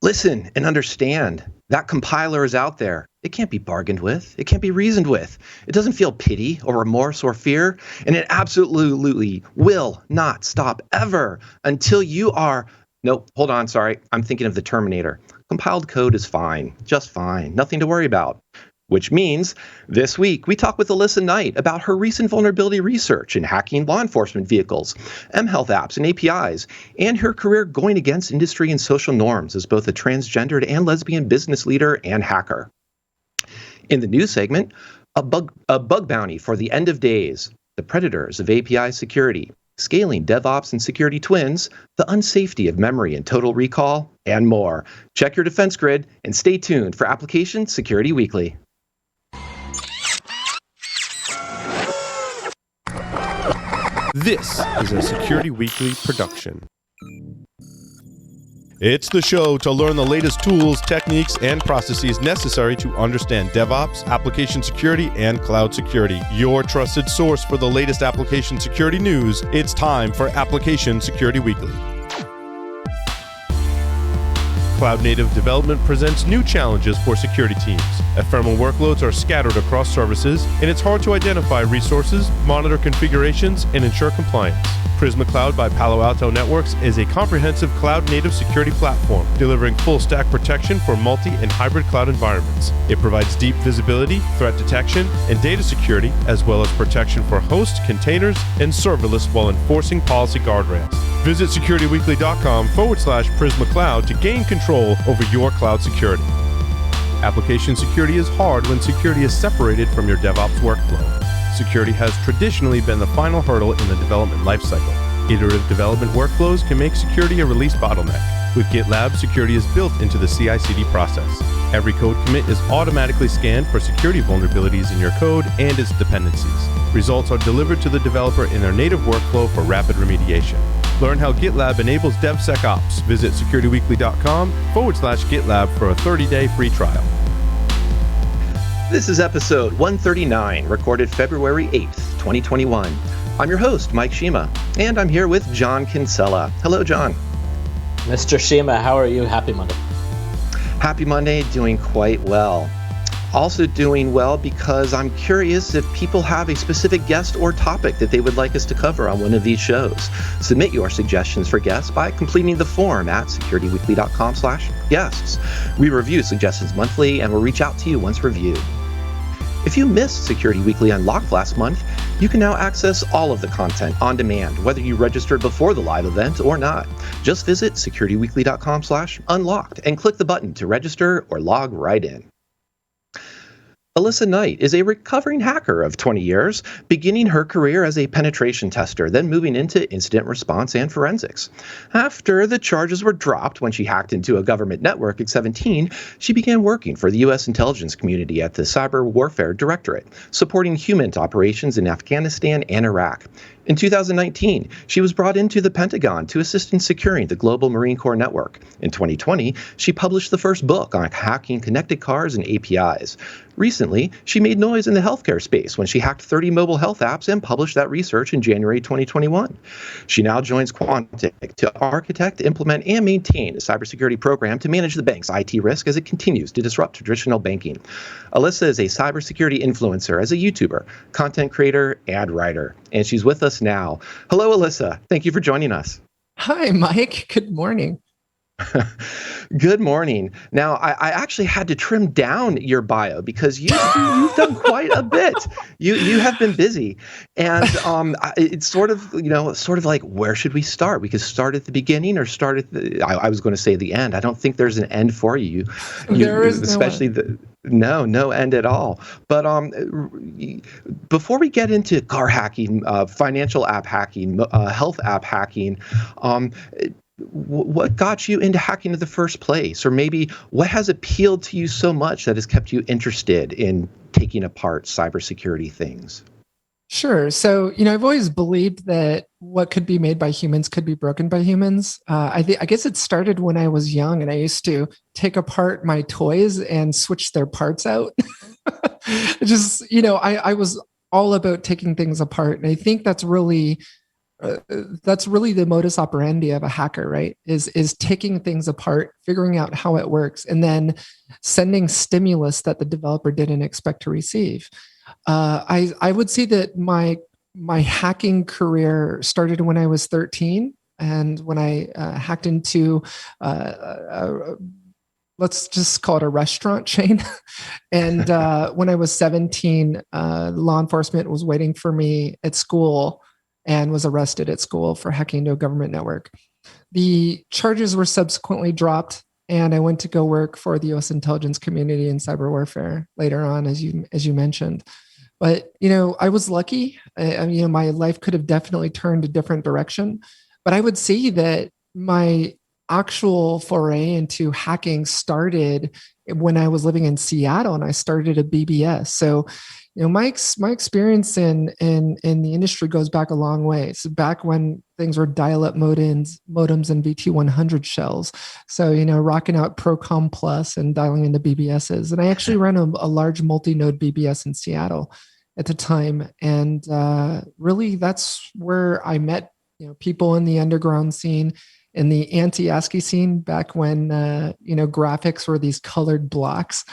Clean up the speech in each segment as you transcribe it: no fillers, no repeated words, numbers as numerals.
Listen and understand. That compiler is out there. It can't be bargained with. It can't be reasoned with. It doesn't feel pity or remorse or fear, and it absolutely will not stop ever until you are. Nope, hold on, sorry. I'm thinking of the Terminator. Compiled code is fine, just fine, nothing to worry about. Which means this week we talk with Alissa Knight about her recent vulnerability research in hacking law enforcement vehicles, mHealth apps and APIs, and her career going against industry and social norms as both a transgendered and lesbian business leader and hacker. In the news segment, a bug bounty for the end of days, the predators of API security, scaling DevOps and security twins, the unsafety of memory and total recall, and more. Check your defense grid and stay tuned for Application Security Weekly. This is a Security Weekly production. It's the show to learn the latest tools, techniques, and processes necessary to understand DevOps, application security, and cloud security. Your trusted source for the latest application security news. It's time for Application Security Weekly. Cloud-native development presents new challenges for security teams. Ephemeral workloads are scattered across services, and it's hard to identify resources, monitor configurations, and ensure compliance. Prisma Cloud by Palo Alto Networks is a comprehensive cloud-native security platform, delivering full-stack protection for multi- and hybrid cloud environments. It provides deep visibility, threat detection, and data security, as well as protection for hosts, containers, and serverless while enforcing policy guardrails. Visit securityweekly.com/Prisma Cloud to gain control over your cloud security. Application security is hard when security is separated from your DevOps workflow. Security has traditionally been the final hurdle in the development lifecycle. Iterative development workflows can make security a release bottleneck. With GitLab, security is built into the CI/CD process. Every code commit is automatically scanned for security vulnerabilities in your code and its dependencies. Results are delivered to the developer in their native workflow for rapid remediation. Learn how GitLab enables DevSecOps. Visit securityweekly.com/GitLab for a 30-day free trial. This is episode 139, recorded February 8th, 2021. I'm your host, Mike Shima, and I'm here with John Kinsella. Hello, John. Mr. Shima, how are you? Happy Monday. Happy Monday, doing quite well. Also doing well because I'm curious if people have a specific guest or topic that they would like us to cover on one of these shows. Submit your suggestions for guests by completing the form at securityweekly.com/guests. We review suggestions monthly and will reach out to you once reviewed. If you missed Security Weekly Unlocked last month, you can now access all of the content on demand, whether you registered before the live event or not. Just visit securityweekly.com/unlocked and click the button to register or log right in. Alissa Knight is a recovering hacker of 20 years, beginning her career as a penetration tester, then moving into incident response and forensics. After the charges were dropped when she hacked into a government network at 17, she began working for the U.S. intelligence community at the Cyber Warfare Directorate, supporting human operations in Afghanistan and Iraq. In 2019, she was brought into the Pentagon to assist in securing the global Marine Corps network. In 2020, she published the first book on hacking connected cars and APIs. Recently, she made noise in the healthcare space when she hacked 30 mobile health apps and published that research in January 2021. She now joins Quantic to architect, implement, and maintain a cybersecurity program to manage the bank's IT risk as it continues to disrupt traditional banking. Alyssa is a cybersecurity influencer as a YouTuber, content creator, and writer, and she's with us now. Hello, Alyssa. Thank you for joining us. Hi, Mike. Good morning. Good morning. Now, I actually had to trim down your bio because you've done quite a bit. You have been busy, and it's sort of like, where should we start? We could start at the beginning or start at the. I was going to say the end. I don't think there's an end for you. There is especially no end at all. But before we get into car hacking, financial app hacking, health app hacking, what got you into hacking in the first place? Or maybe what has appealed to you so much that has kept you interested in taking apart cybersecurity things? Sure. So, I've always believed that what could be made by humans could be broken by humans. I guess it started when I was young and I used to take apart my toys and switch their parts out. I was all about taking things apart. And I think that's really that's really the modus operandi of a hacker, right? Is taking things apart, figuring out how it works, and then sending stimulus that the developer didn't expect to receive. I would say that my hacking career started when I was 13, and when I hacked into let's just call it a restaurant chain. And when I was 17, law enforcement was waiting for me at school and was arrested at school for hacking into a government network. The charges were subsequently dropped, and I went to go work for the U.S. intelligence community in cyber warfare later on, as you mentioned. But I was lucky. My life could have definitely turned a different direction. But I would say that my actual foray into hacking started when I was living in Seattle, and I started a BBS. So, my experience in the industry goes back a long way. So back when things were dial-up modems and VT100 shells. So, rocking out Procom Plus and dialing into BBSs. And I actually ran a large multi-node BBS in Seattle at the time, and really that's where I met people in the underground scene, in the anti-ASCII scene, back when graphics were these colored blocks.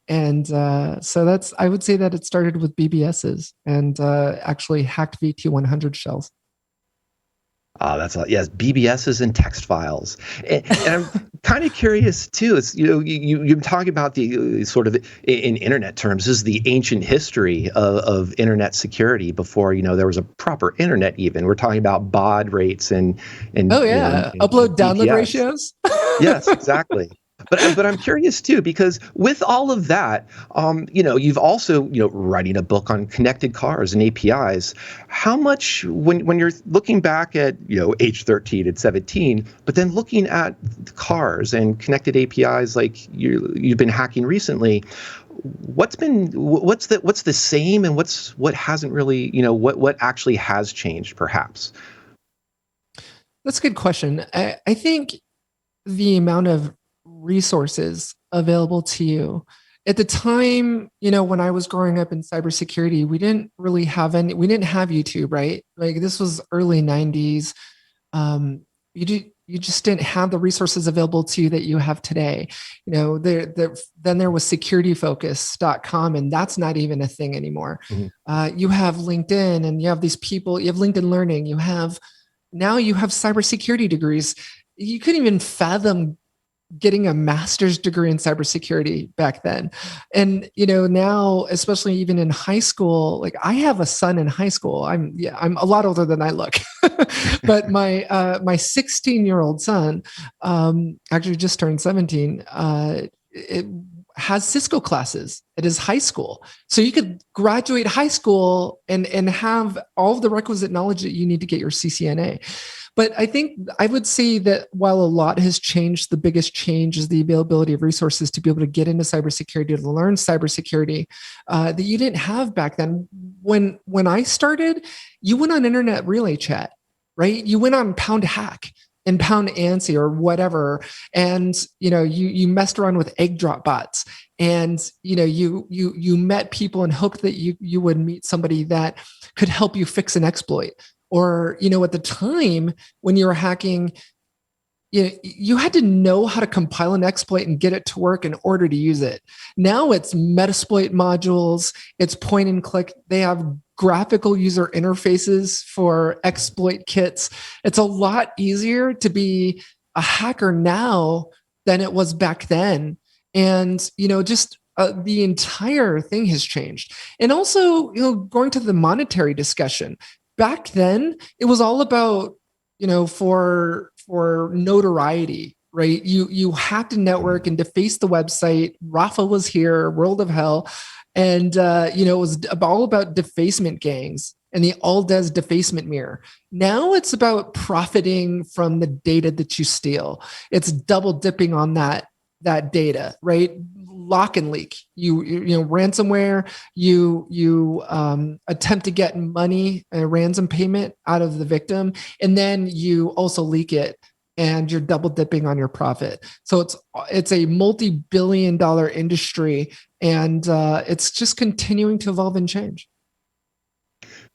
And so I would say that it started with BBSs and actually hacked VT100 shells. Yes, BBSs and text files, and I'm kind of curious too. It's you're talking about the sort of in internet terms, this is the ancient history of internet security before there was a proper internet. Even we're talking about baud rates and upload download ratios. Yes, exactly. But I'm curious too, because with all of that, you've also writing a book on connected cars and APIs. How much when you're looking back at age 13 and 17, but then looking at cars and connected APIs like you've been hacking recently, what's the same and what hasn't really what actually has changed perhaps? That's a good question. I think the amount of resources available to you at the time, when I was growing up in cybersecurity, we didn't have YouTube, right? Like this was early 90s. You just didn't have the resources available to you that you have today. Then there was securityfocus.com, and that's not even a thing anymore. Mm-hmm. You have LinkedIn, and you have these people, you have LinkedIn Learning, now you have cybersecurity degrees. You couldn't even fathom getting a master's degree in cybersecurity back then. And, now, especially even in high school, like I have a son in high school. I'm a lot older than I look, but my 16-year-old son, actually just turned 17, it has Cisco classes at his high school. So you could graduate high school and have all of the requisite knowledge that you need to get your CCNA. But I think I would say that while a lot has changed, the biggest change is the availability of resources to be able to get into cybersecurity, to learn cybersecurity that you didn't have back then. When I started, you went on internet relay chat, right? You went on Pound Hack and Pound ANSI or whatever, and you messed around with egg drop bots, and you met people and hoped that you would meet somebody that could help you fix an exploit. Or, at the time when you were hacking, you had to know how to compile an exploit and get it to work in order to use it. Now it's Metasploit modules, it's point and click. They have graphical user interfaces for exploit kits. It's a lot easier to be a hacker now than it was back then. And, the entire thing has changed. And also, going to the monetary discussion, back then, it was all about, for notoriety, right? You hacked a network and defaced the website. Rafa was here, World of Hell. And, it was all about defacement gangs and the Aldez defacement mirror. Now it's about profiting from the data that you steal. It's double dipping on that data, right? Lock and leak. You ransomware. You attempt to get money, a ransom payment out of the victim, and then you also leak it, and you're double dipping on your profit. So it's a multi-billion-dollar industry, and it's just continuing to evolve and change.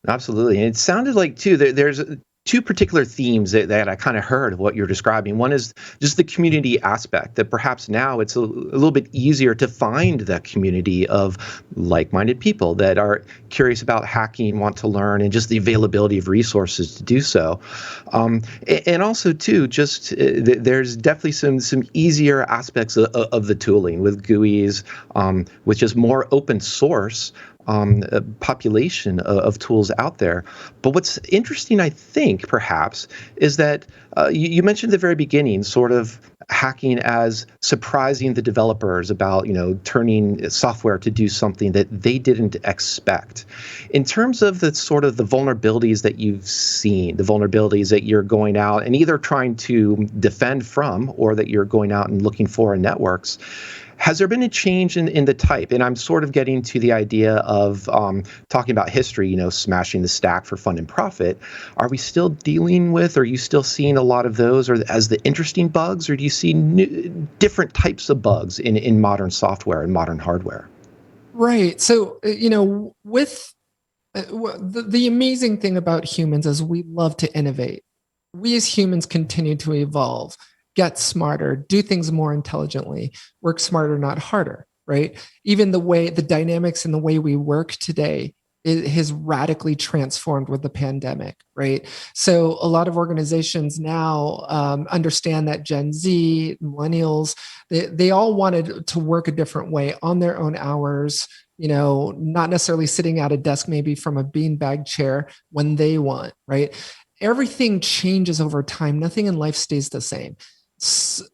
Absolutely. And it sounded like too there's two particular themes that I kind of heard of what you're describing. One is just the community aspect, that perhaps now it's a little bit easier to find that community of like-minded people that are curious about hacking, want to learn, and just the availability of resources to do so. And also, too, just there's definitely some easier aspects of the tooling with GUIs, with just more open source population of tools out there. But what's interesting, I think, perhaps, is that you mentioned at the very beginning sort of hacking as surprising the developers about, turning software to do something that they didn't expect. In terms of the sort of the vulnerabilities that you've seen, the vulnerabilities that you're going out and either trying to defend from or that you're going out and looking for in networks, has there been a change in the type? And I'm sort of getting to the idea of talking about history, smashing the stack for fun and profit. Are we still dealing with, are you still seeing a lot of those or as the interesting bugs, or do you see different types of bugs in modern software and modern hardware? Right. So, with the amazing thing about humans is we love to innovate. We as humans continue to evolve, get smarter, do things more intelligently, work smarter, not harder, right? Even the dynamics and the way we work today, it has radically transformed with the pandemic, right? So a lot of organizations now understand that Gen Z, millennials, they all wanted to work a different way on their own hours, not necessarily sitting at a desk, maybe from a beanbag chair when they want, right? Everything changes over time. Nothing in life stays the same.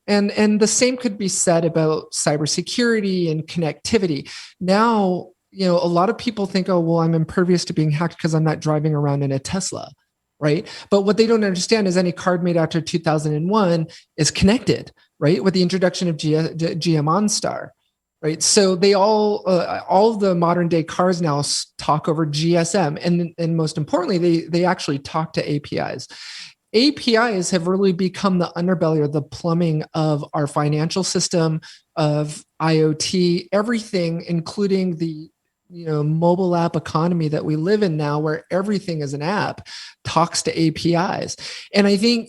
And the same could be said about cybersecurity and connectivity. Now, a lot of people think, oh, well, I'm impervious to being hacked because I'm not driving around in a Tesla, right? But what they don't understand is any card made after 2001 is connected, right? With the introduction of GM OnStar, right? So they all of the modern day cars now talk over GSM, and most importantly, they actually talk to APIs. APIs have really become the underbelly or the plumbing of our financial system, of IoT, everything, including the mobile app economy that we live in now, where everything is an app, talks to APIs. And I think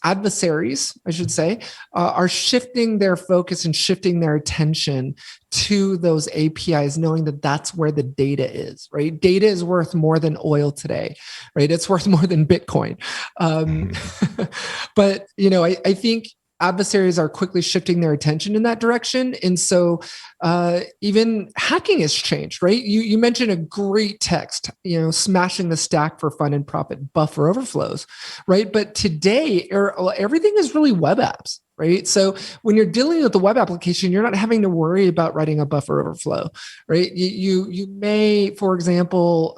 adversaries, I should say, are shifting their focus and shifting their attention to those APIs, knowing that that's where the data is, right? Data is worth more than oil today, right? It's worth more than Bitcoin. But, I think adversaries are quickly shifting their attention in that direction. And so even hacking has changed, right? You mentioned a great text, smashing the stack for fun and profit, buffer overflows, right? But today, everything is really web apps, right? So when you're dealing with the web application, you're not having to worry about writing a buffer overflow, right? You may, for example,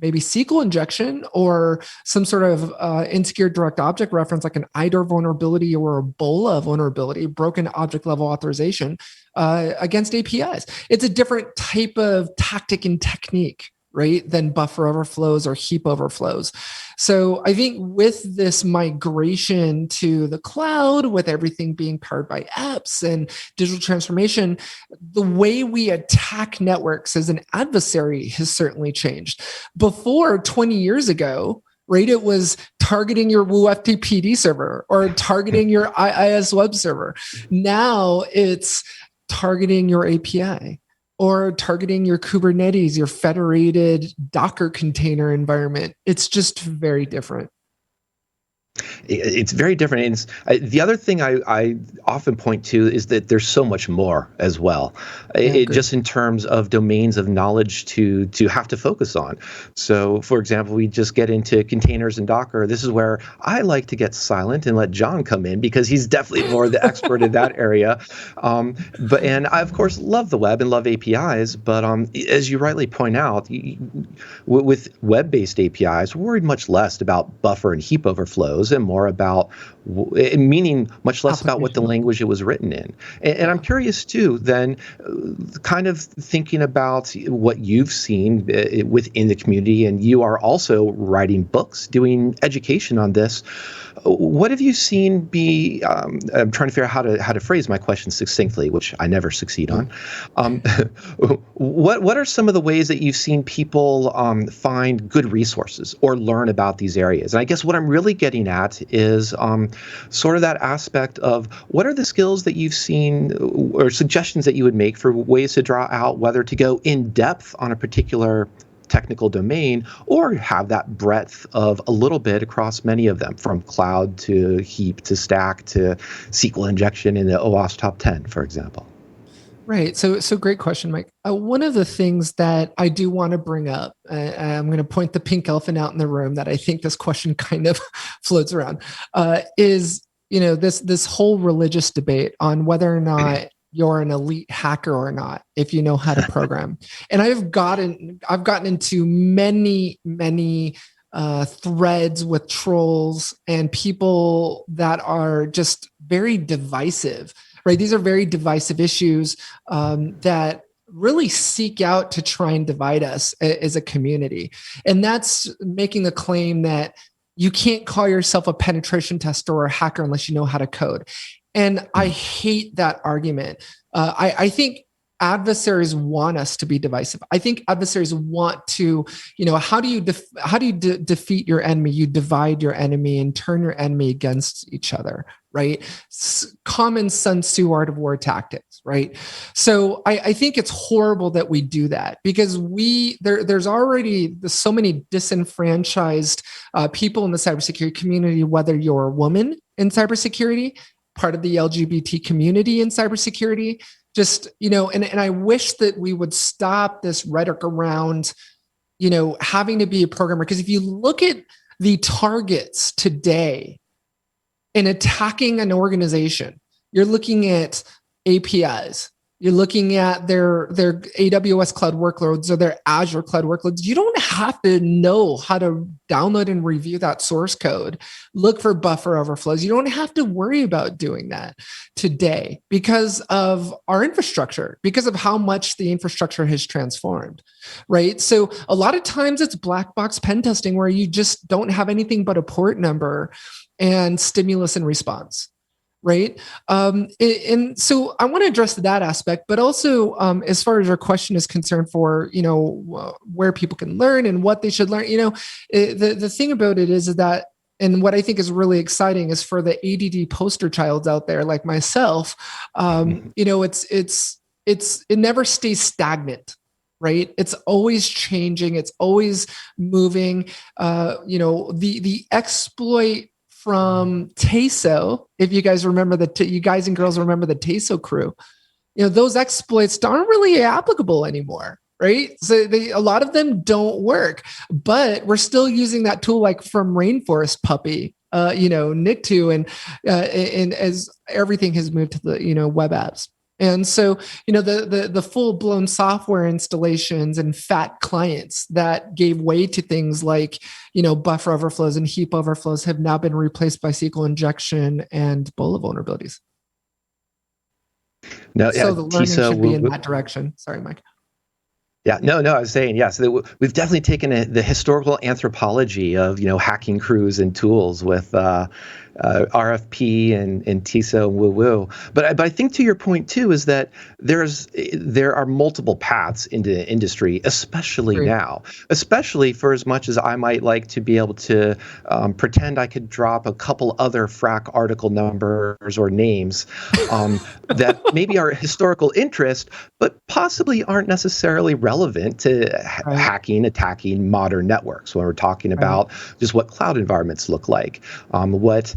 maybe SQL injection or some sort of insecure direct object reference, like an IDOR vulnerability or a BOLA vulnerability, broken object level authorization, against APIs. It's a different type of tactic and technique, right, than buffer overflows or heap overflows. So I think with this migration to the cloud, with everything being powered by apps and digital transformation, the way we attack networks as an adversary has certainly changed. Before, 20 years ago, right, it was targeting your Woo FTPD server or targeting your IIS web server. Now it's targeting your API or targeting your Kubernetes, your federated Docker container environment. It's just very different. It's very different. And the other thing I often point to is that there's so much more as well, just in terms of domains of knowledge to have to focus on. So, for example, we just get into containers and Docker. This is where I like to get silent and let John come in because he's definitely more the expert in that area. And I, of course, love the web and love APIs. But as you rightly point out, with web-based APIs, we're worried much less about buffer and heap overflows and more about, meaning much less about what the language it was written in. And I'm curious too, then, kind of thinking about what you've seen within the community, and you are also writing books, doing education on this. What have you seen be? I'm trying to figure out how to phrase my question succinctly, which I never succeed on. What are some of the ways that you've seen people find good resources or learn about these areas? And I guess what I'm really getting at is sort of that aspect of what are the skills that you've seen or suggestions that you would make for ways to draw out whether to go in depth on a particular technical domain or have that breadth of a little bit across many of them, from cloud to heap to stack to SQL injection in the OWASP top 10, for example. Right. So great question, Mike. One of the things that I do want to bring up, I'm going to point the pink elephant out in the room that I think this question kind of floats around, is, this whole religious debate on whether or not you're an elite hacker or not, if you know how to program. And I've gotten into many threads with trolls and people that are just very divisive. Right. These are very divisive issues that really seek out to try and divide us as a community. And that's making the claim that you can't call yourself a penetration tester or a hacker unless you know how to code. And I hate that argument. I think adversaries want us to be divisive. I think adversaries want to, how do you defeat your enemy? You divide your enemy and turn your enemy against each other, right? Common Sun Tzu art of war tactics, right? So I think it's horrible that we do that because there's already so many disenfranchised people in the cybersecurity community, whether you're a woman in cybersecurity, part of the LGBT community in cybersecurity, and I wish that we would stop this rhetoric around, having to be a programmer. Because if you look at the targets today in attacking an organization, you're looking at APIs, you're looking at their AWS cloud workloads or their Azure cloud workloads. You don't have to know how to download and review that source code, look for buffer overflows. You don't have to worry about doing that today because of our infrastructure, because of how much the infrastructure has transformed, right? So a lot of times it's black box pen testing where you just don't have anything but a port number and stimulus and response. Right. And so I want to address that aspect, but also as far as your question is concerned for, where people can learn and what they should learn, the thing about it is that, and what I think is really exciting is for the ADD poster child out there, like myself, it never stays stagnant. Right. It's always changing. It's always moving. The exploit from TESO, if you guys remember you guys and girls remember the TESO crew, those exploits aren't really applicable anymore, right? So a lot of them don't work, but we're still using that tool like from Rainforest Puppy, Nictu, and as everything has moved to the, web apps. And so, the full-blown software installations and fat clients that gave way to things like, buffer overflows and heap overflows have now been replaced by SQL injection and BOLA vulnerabilities. No, so the learning should be in that direction. Sorry, Mike. Yeah, no, I was saying, yes, we've definitely taken the historical anthropology of, hacking crews and tools with RFP and TESO and woo-woo. But I think to your point, too, is that there are multiple paths into the industry, especially now, especially for as much as I might like to be able to pretend I could drop a couple other FRAC article numbers or names that maybe are historical interest, but possibly aren't necessarily relevant to attacking modern networks when we're talking about just what cloud environments look like, what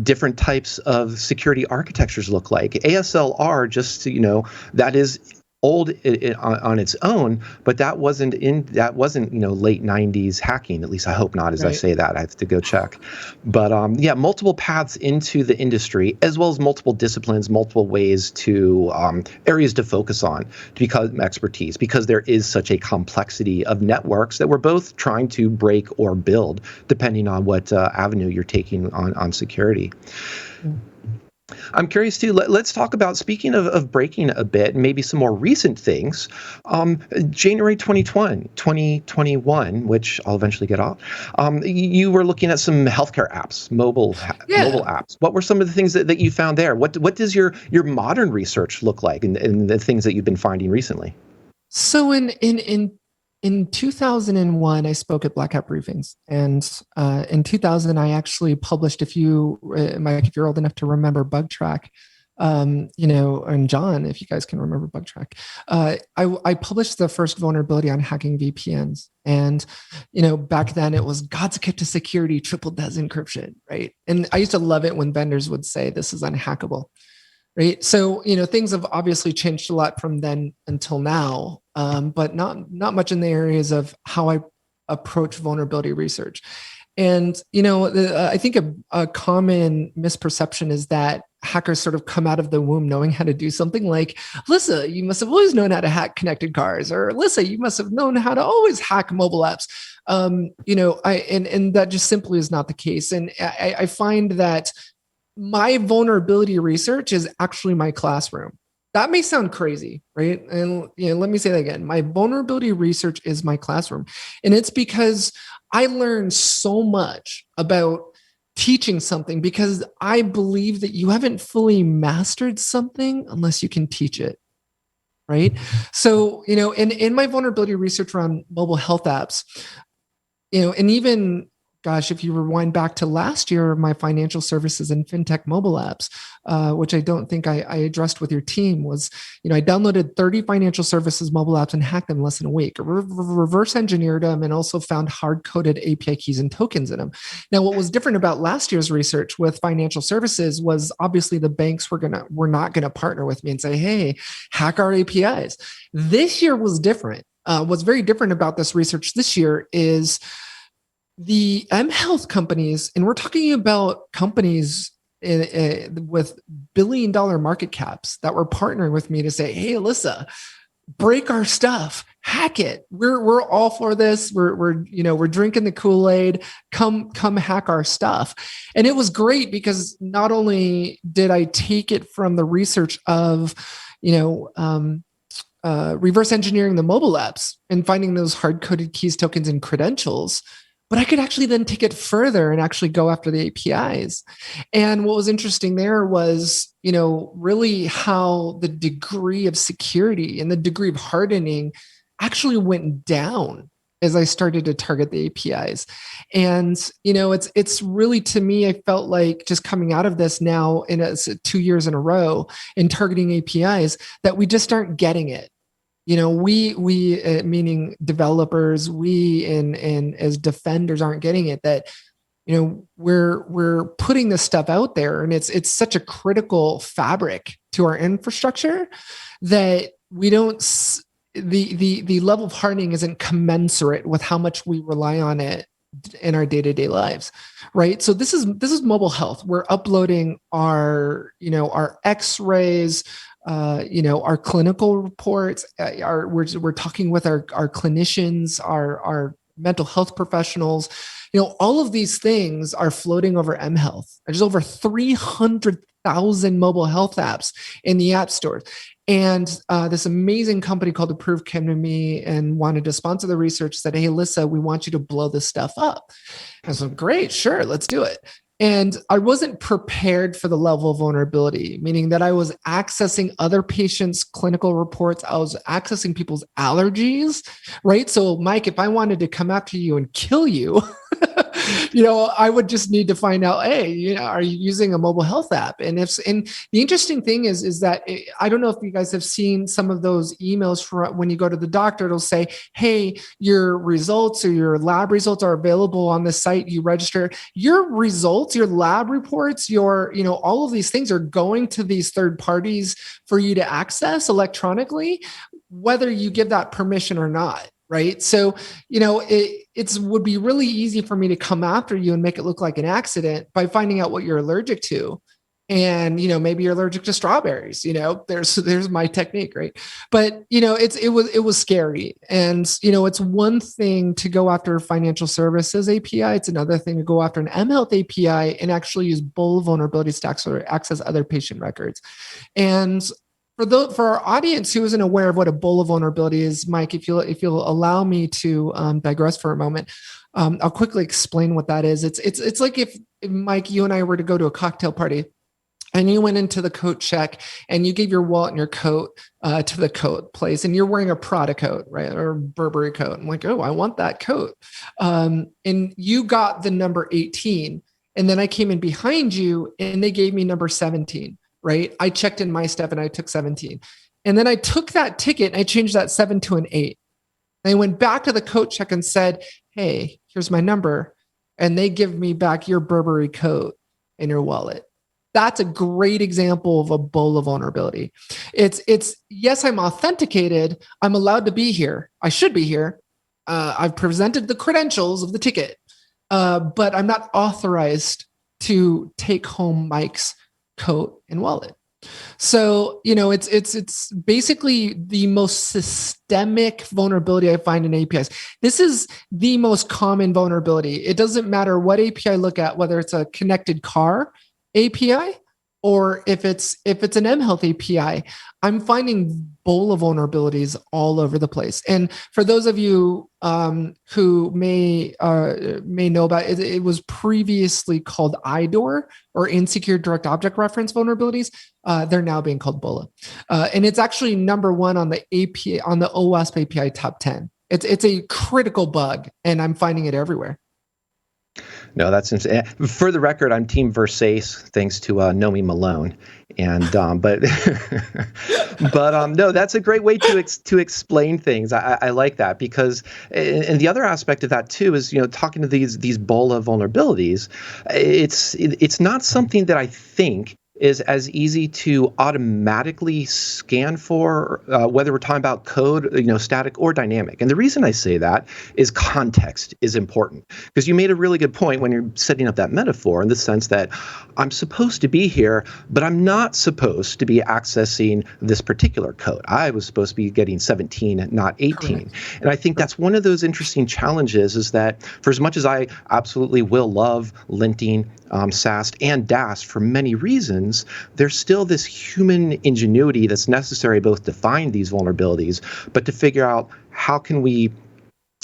different types of security architectures look like. ASLR, just so that is old on its own, but that wasn't late 90s hacking. At least I hope not. As I say that, I have to go check. But multiple paths into the industry, as well as multiple disciplines, multiple ways to areas to focus on to become expertise, because there is such a complexity of networks that we're both trying to break or build, depending on what avenue you're taking on security. I'm curious too. Let's talk about, speaking of breaking a bit, maybe some more recent things. January 2021, which I'll eventually get off. You were looking at some healthcare apps, mobile Yeah. apps. What were some of the things that you found there? What does your modern research look like, and the things that you've been finding recently? So in 2001, I spoke at Black Hat briefings, and in 2000, I actually published, if you're old enough to remember Bug Track, and John, if you guys can remember Bug Track, I published the first vulnerability on hacking VPNs, and back then it was God's gift to security, triple DES encryption, right? And I used to love it when vendors would say this is unhackable. Right. So, things have obviously changed a lot from then until now, but not much in the areas of how I approach vulnerability research. And, I think a common misperception is that hackers sort of come out of the womb knowing how to do something like, Alyssa, you must have always known how to hack connected cars, or Alyssa, you must have known how to always hack mobile apps. And that just simply is not the case. And I find that my vulnerability research is actually my classroom. That may sound crazy, right? And let me say that again. My vulnerability research is my classroom. And it's because I learned so much about teaching something, because I believe that you haven't fully mastered something unless you can teach it. Right. So, in my vulnerability research around mobile health apps, and even, gosh, if you rewind back to last year, my financial services and fintech mobile apps, which I don't think I addressed with your team, was, I downloaded 30 financial services mobile apps and hacked them in less than a week. I reverse engineered them and also found hard-coded API keys and tokens in them. Now, what was different about last year's research with financial services was obviously the banks were not going to partner with me and say, hey, hack our APIs. This year was different. What's very different about this research this year is the mHealth companies, and we're talking about companies with billion-dollar market caps that were partnering with me to say, "Hey, Alyssa, break our stuff, hack it. We're all for this. We're drinking the Kool-Aid. Come hack our stuff." And it was great because not only did I take it from the research of, reverse engineering the mobile apps and finding those hard-coded keys, tokens, and credentials, but I could actually then take it further and actually go after the APIs. And what was interesting there was, really how the degree of security and the degree of hardening actually went down as I started to target the APIs. And, it's really, to me, I felt like just coming out of this now in 2 years in a row in targeting APIs, that we just aren't getting it. We meaning developers, we and as defenders aren't getting it, that, we're putting this stuff out there, and it's such a critical fabric to our infrastructure that we don't, the level of hardening isn't commensurate with how much we rely on it in our day-to-day lives, right? So this is mobile health. We're uploading our X-rays, our clinical reports, we're talking with our clinicians, our mental health professionals. All of these things are floating over mHealth. There's over 300,000 mobile health apps in the app stores. And this amazing company called Approved came to me and wanted to sponsor the research, said, "Hey, Alyssa, we want you to blow this stuff up." And so, great, sure, let's do it. And I wasn't prepared for the level of vulnerability, meaning that I was accessing other patients' clinical reports. I was accessing people's allergies, right? So, Mike, if I wanted to come after you and kill you, I would just need to find out, hey, are you using a mobile health app? And the interesting thing is that I don't know if you guys have seen some of those emails for when you go to the doctor, it'll say, hey, your results or your lab results are available on the site you register. Your results, your lab reports, all of these things are going to these third parties for you to access electronically, whether you give that permission or not. Right. So, it would be really easy for me to come after you and make it look like an accident by finding out what you're allergic to. and maybe you're allergic to strawberries. There's my technique, right? But it was scary. And it's one thing to go after financial services API. It's another thing to go after an mHealth API and actually use bull vulnerability stacks or access other patient records. And for our audience who isn't aware of what a bull vulnerability is, Mike, if you'll allow me to digress for a moment, I'll quickly explain what that is. It's like if Mike, you and I were to go to a cocktail party, and you went into the coat check and you gave your wallet and your coat to the coat place, and you're wearing a Prada coat, right? Or Burberry coat. I'm like, oh, I want that coat. And you got the number 18. And then I came in behind you and they gave me number 17, right? I checked in my stuff and I took 17. And then I took that ticket and I changed that 7 to an 8. And I went back to the coat check and said, hey, here's my number. And they give me back your Burberry coat and your wallet. That's a great example of a bull vulnerability. It's yes, I'm authenticated. I'm allowed to be here. I should be here. I've presented the credentials of the ticket, but I'm not authorized to take home Mike's coat and wallet. So, it's basically the most systemic vulnerability I find in APIs. This is the most common vulnerability. It doesn't matter what API I look at, whether it's a connected car API or if it's an mHealth API, I'm finding bull vulnerabilities all over the place. And for those of you who may know about it, it was previously called IDOR, or insecure direct object reference vulnerabilities. They're now being called BOLA, and it's actually number 1 on the API, on the OWASP API top 10. It's a critical bug, and I'm finding it everywhere. No, that's insane. For the record, I'm Team Versace, thanks to Nomi Malone, and but no, that's a great way to explain things. I like that, because, and the other aspect of that too is talking to these BOLA vulnerabilities. It's not something that I think is as easy to automatically scan for, whether we're talking about code, static or dynamic. And the reason I say that is context is important, because you made a really good point when you're setting up that metaphor, in the sense that I'm supposed to be here, but I'm not supposed to be accessing this particular code. I was supposed to be getting 17, not 18. Correct. And I think that's one of those interesting challenges, is that for as much as I absolutely will love linting, SAST and DAST for many reasons, there's still this human ingenuity that's necessary both to find these vulnerabilities, but to figure out how can we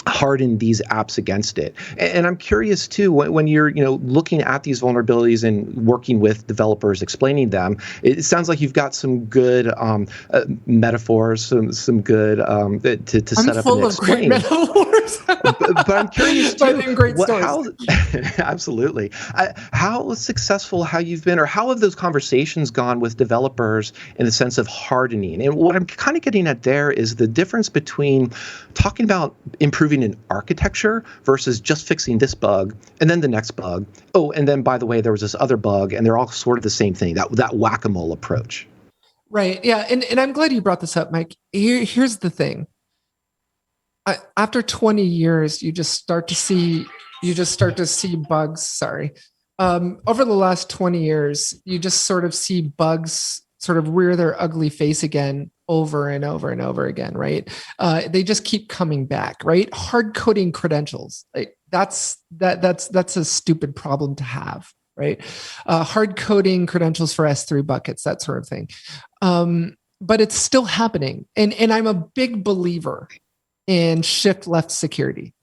harden these apps against it. And I'm curious too, when you're looking at these vulnerabilities and working with developers explaining them, it sounds like you've got some good metaphors, some good to set up and explain. I'm full of great metaphors. but I'm curious too. Great stories. Absolutely. How successful have you been, or how have those conversations gone with developers in the sense of hardening? And what I'm kind of getting at there is the difference between talking about improving an architecture versus just fixing this bug and then the next bug. Oh, and then by the way, there was this other bug, and they're all sort of the same thing, that whack-a-mole approach. Right. Yeah. And I'm glad you brought this up, Mike. Here's the thing. After 20 years, you just start to see bugs. Sorry. Over the last 20 years, you just sort of see bugs sort of rear their ugly face again over and over and over again, right? They just keep coming back, right? Hard coding credentials, like that's a stupid problem to have, right? Hard coding credentials for S3 buckets, that sort of thing. But it's still happening, and I'm a big believer in shift left security.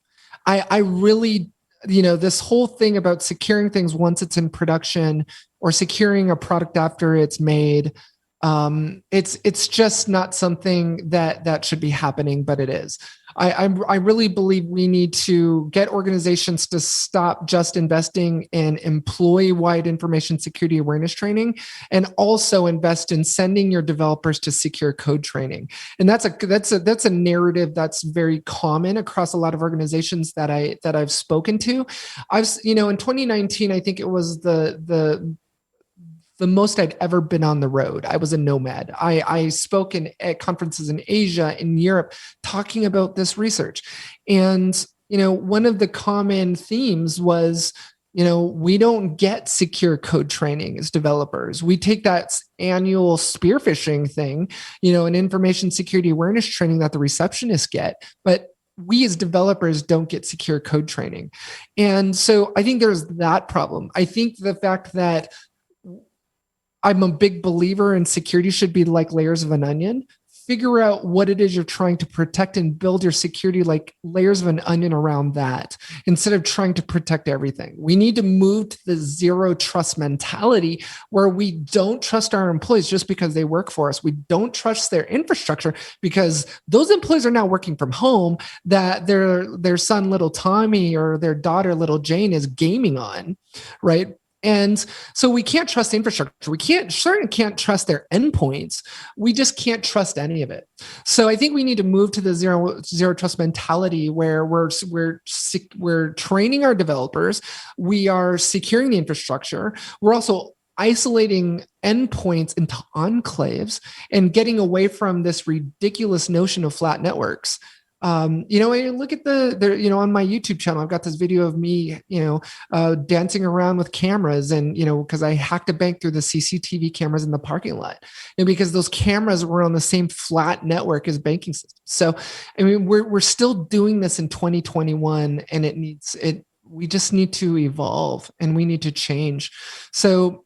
I really, this whole thing about securing things once it's in production, or securing a product after it's made, it's just not something that should be happening, but it is. I really believe we need to get organizations to stop just investing in employee-wide information security awareness training, and also invest in sending your developers to secure code training. And that's a narrative that's very common across a lot of organizations that I've spoken to. In 2019, I think it was the most I'd ever been on the road. I was a nomad. I spoke at conferences in Asia, in Europe, talking about this research. And, one of the common themes was, We don't get secure code training as developers. We take that annual spearfishing thing, an information security awareness training that the receptionists get, but we as developers don't get secure code training. And so I think there's that problem. I think the fact that I'm a big believer in security should be like layers of an onion. Figure out what it is you're trying to protect and build your security like layers of an onion around that instead of trying to protect everything. We need to move to the zero trust mentality where we don't trust our employees just because they work for us. We don't trust their infrastructure because those employees are now working from home that their son, little Tommy, or their daughter, little Jane, is gaming on, right? And so we can't trust the infrastructure. We certainly can't trust their endpoints. We just can't trust any of it. So I think we need to move to the zero trust mentality where we're training our developers. We are securing the infrastructure. We're also isolating endpoints into enclaves and getting away from this ridiculous notion of flat networks. Look at on my YouTube channel, I've got this video of me, dancing around with cameras and, because I hacked a bank through the CCTV cameras in the parking lot, and because those cameras were on the same flat network as banking systems. So, we're still doing this in 2021, and we just need to evolve and we need to change. So,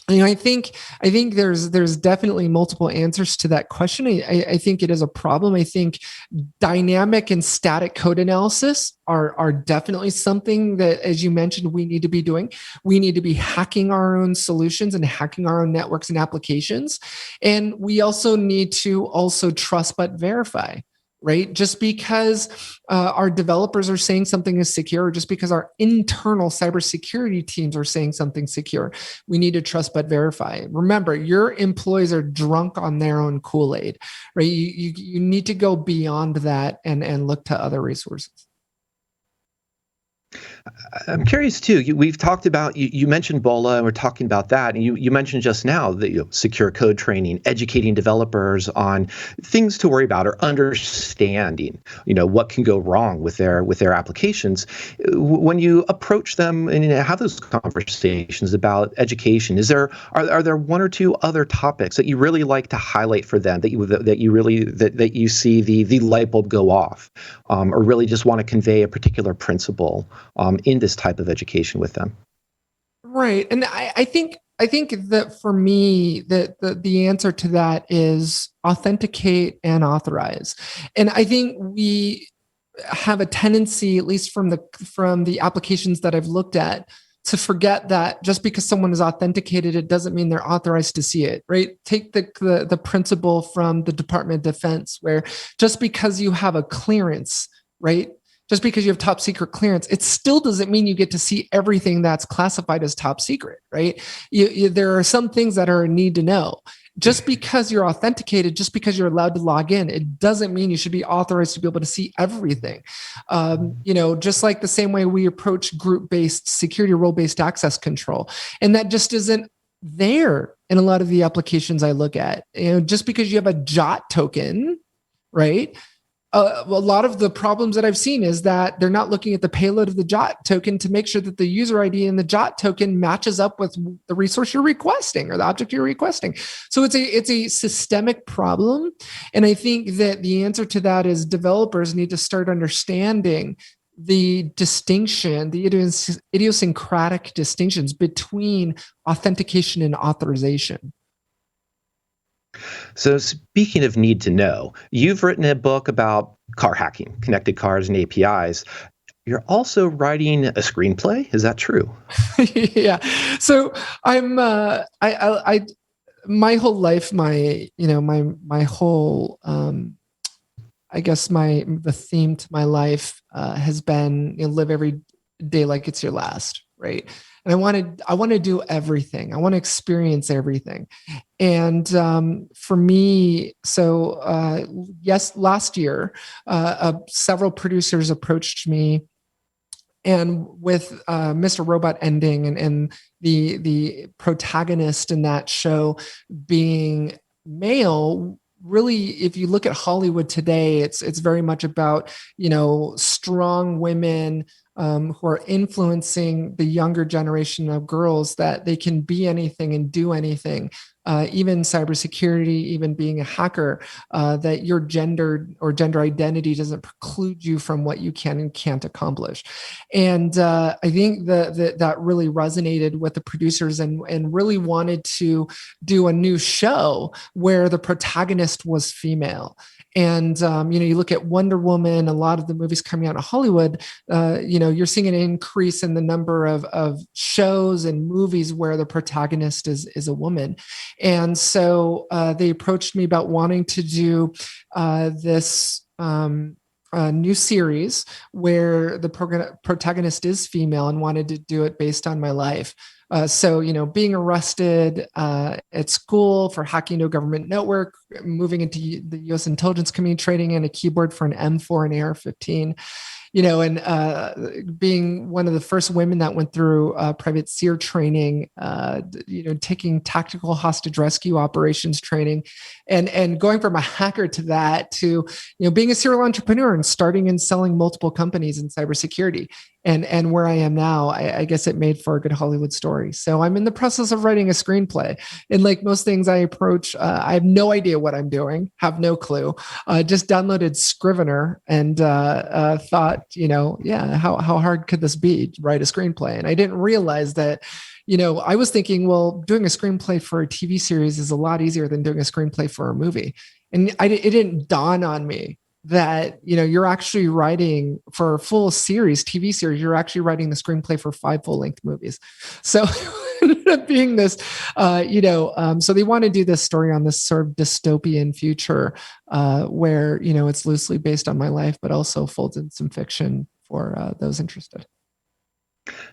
I think there's definitely multiple answers to that question. I think it is a problem. I think dynamic and static code analysis are definitely something that, as you mentioned, we need to be doing. We need to be hacking our own solutions and hacking our own networks and applications. And we also need to trust but verify. Right? Just because our developers are saying something is secure, or just because our internal cybersecurity teams are saying something secure, we need to trust but verify. Remember, your employees are drunk on their own Kool-Aid, right? You need to go beyond that and look to other resources. I'm curious too. We've talked about, you mentioned BOLA, and we're talking about that. And you mentioned just now that secure code training, educating developers on things to worry about or understanding, what can go wrong with their applications. When you approach them and have those conversations about education, are there one or two other topics that you really like to highlight for them that you see the light bulb go off, or really just want to convey a particular principle in this type of education with them? Right. And I think that for me, the answer to that is authenticate and authorize. And I think we have a tendency, at least from the applications that I've looked at, to forget that just because someone is authenticated, it doesn't mean they're authorized to see it, right? Take the principle from the Department of Defense, where just because you have a clearance, right? Just because you have top secret clearance, it still doesn't mean you get to see everything that's classified as top secret, right? There are some things that are a need to know. Just because you're authenticated, just because you're allowed to log in, it doesn't mean you should be authorized to be able to see everything. Just like the same way we approach group-based security, role-based access control. And that just isn't there in a lot of the applications I look at. Just because you have a JOT token, right? A lot of the problems that I've seen is that they're not looking at the payload of the JOT token to make sure that the user ID in the JOT token matches up with the resource you're requesting or the object you're requesting. So it's a systemic problem. And I think that the answer to that is developers need to start understanding the distinction, the idiosyncratic distinctions between authentication and authorization. So speaking of need to know, you've written a book about car hacking, connected cars and APIs. You're also writing a screenplay. Is that true? Yeah. So I'm my whole life, my whole the theme to my life has been live every day like it's your last, right? And I want to do everything. I want to experience everything. And for me, yes, last year, several producers approached me, and with Mr. Robot ending and the protagonist in that show being male. Really, if you look at Hollywood today, it's very much about strong women who are influencing the younger generation of girls that they can be anything and do anything. Even cybersecurity, even being a hacker, that your gender or gender identity doesn't preclude you from what you can and can't accomplish. And I think that really resonated with the producers and really wanted to do a new show where the protagonist was female. And you look at Wonder Woman, a lot of the movies coming out of Hollywood, you're seeing an increase in the number of shows and movies where the protagonist is a woman. And so they approached me about wanting to do this new series where the protagonist is female, and wanted to do it based on my life. So, being arrested at school for hacking to a government network, moving into the U.S. intelligence community, trading in a keyboard for an M4 and AR-15, and being one of the first women that went through private SEER training, taking tactical hostage rescue operations training, and going from a hacker to that to, being a serial entrepreneur and starting and selling multiple companies in cybersecurity. And where I am now, I guess it made for a good Hollywood story. So I'm in the process of writing a screenplay. And like most things I approach, I have no idea what I'm doing, have no clue. Just downloaded Scrivener and thought, how hard could this be, write a screenplay? And I didn't realize that, I was thinking, well, doing a screenplay for a TV series is a lot easier than doing a screenplay for a movie. And it didn't dawn on me that, you're actually writing for a full series, TV series, you're actually writing the screenplay for 5 full-length movies. So it ended up being this, so they want to do this story on this sort of dystopian future where, it's loosely based on my life, but also folds in some fiction for those interested.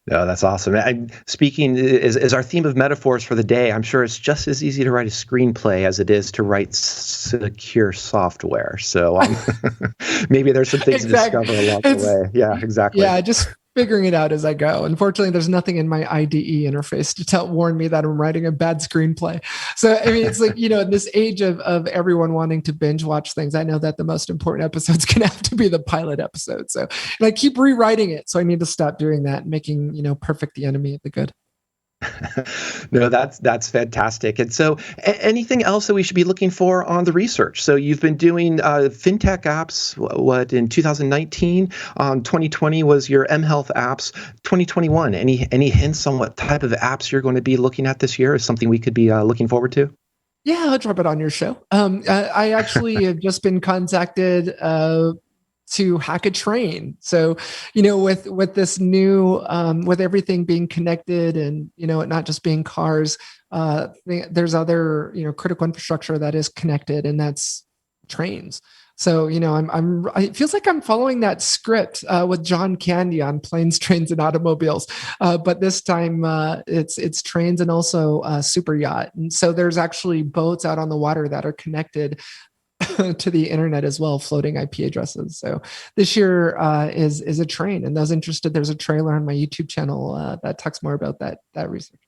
No, that's awesome. Speaking is our theme of metaphors for the day. I'm sure it's just as easy to write a screenplay as it is to write secure software. So maybe there's some things to discover along the way. Yeah, exactly. Yeah, just figuring it out as I go. Unfortunately, there's nothing in my IDE interface to warn me that I'm writing a bad screenplay. So, it's like, in this age of everyone wanting to binge watch things, I know that the most important episode's going to have to be the pilot episode. So, and I keep rewriting it. So I need to stop doing that and making, perfect the enemy of the good. No, that's fantastic. And so anything else that we should be looking for on the research? So you've been doing fintech apps, in 2019? 2020 was your mHealth apps. 2021, any hints on what type of apps you're going to be looking at this year? Is something we could be looking forward to? Yeah, I'll drop it on your show. I actually have just been contacted to hack a train. So, with this new, with everything being connected and, it not just being cars, there's other, critical infrastructure that is connected, and that's trains. So, it feels like I'm following that script with John Candy on Planes, Trains, and Automobiles. But this time it's trains and also super yacht. And so there's actually boats out on the water that are connected to the internet as well, floating IP addresses. So this year is a train, and those interested, there's a trailer on my YouTube channel that talks more about that research.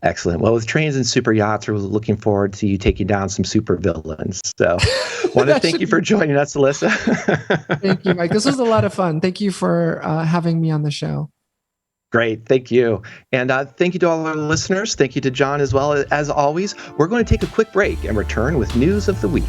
Excellent. Well, with trains and super yachts, we're looking forward to you taking down some super villains. So want to thank you for joining us, Alyssa. Thank you, Mike. This was a lot of fun. Thank you for having me on the show. Great. Thank you. And thank you to all our listeners. Thank you to John as well. As always, we're going to take a quick break and return with news of the week.